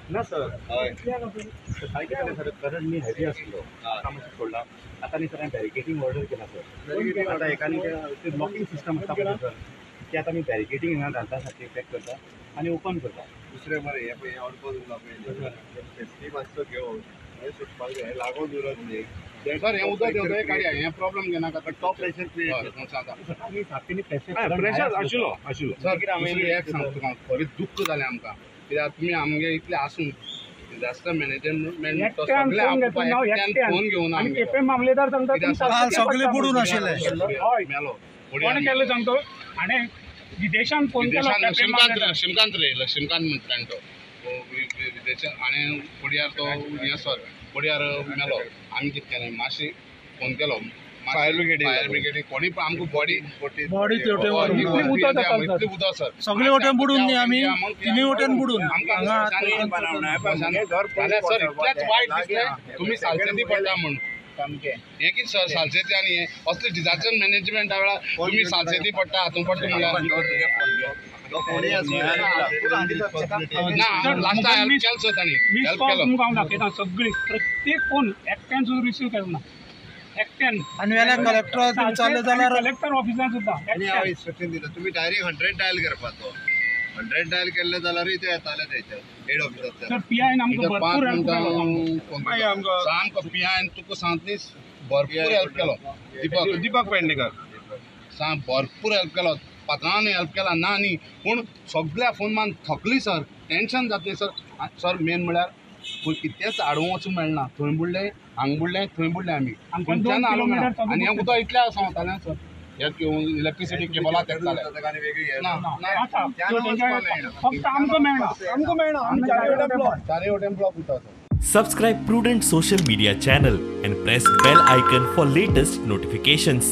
ना सर काय केलं सर कारण मी हेवी असलो कामाचं सोडला आता नाही सर बॅरिकेटिंग ऑर्डर केला सर आता एकाने ते ब्लॉकिंग सिस्टम असता पळय सर ते आता मी बॅरिकेटिंग हिंगा घालता सर्टिफिकेट करता आणि ओपन करता दुसरे मरे हे ऑर्डर सेफ्टी मातसो घेवन हे सुटपाक जाय लागून उरत न्ही सर हे उदक देवता काडया हे प्रॉब्लेम घेना का टॉप प्रेशर क्रिएट जाता आमी सारकेनी प्रेशर आशिल्लो सर कितें आमी एक सांगता तुका खरें दुख्ख जालें आमकां कित्याक तुमी आमगे इतले आसून डिजास्टर मॅनेजमेंट फोन घेवन आमी केपे मामलेदार सांगता सगळे बुडून आशिल्ले मेलो कोण केलं सांगतो आणि विदेशान फोन केला लक्ष्मीकांत म्हणटा तो विदेशान आणि पडियार तो हे सर पडियार मेलो आमी कितें केलें मातशी फोन केलो फायर ब्रिगेडी कोणी पण आमकां बॉडी उदक सर सगळे वटेन बुडून न्ही आमी तिनूय वटेन बुडून सर इतलेंच वायट दिसलें तुमी सालसेती पडटा म्हणून हे कितें सर सालसेती आनी हे असले डिजास्टर मॅनेजमेंटा वेळार तुमी सालसेती पडटा हातूंत पडटा म्हणल्यार सगळी प्रत्येक फोन एकट्यान सुद्दां रिसीव केलो ना एकट्यान आनी वेल्यान कलेक्टर चालले जाल्यार कलेक्टर ऑफिसान सुद्दां इन्स्ट्रक्शन दिता तुमी डायरेक्ट 100 डायल करपाचो 100 डायल केल्ले जाल्यारूय ते येताले थंयचे हेड ऑफिसाचे सर पीआयन आमकां भरपूर हेल्प केलो सामको पीआयन तुका सांगतली भरपूर हेल्प केलो दीपक पेडणेकर साम भरपूर हेल्प केलो पात्रांनी हेल्प केला ना न्ही पूण सगळ्या फोन मान थकली सर टेन्शन जातलें सर मेन म्हळ्यार कितेंच आडवं वचूंक मेळना थंय बुडलें हांगा बुडलें थंय बुडलें आमी खंयच्यान आलो ना आनी हें उदक इतलें आसा वतालें सर हे इलेक्ट्रिसिटी केबलां तेकताले फक्त आमकां मेळना चारय वटेन ब्लॉक उरता sir. Subscribe Prudent social media channel and press bell icon for latest notifications.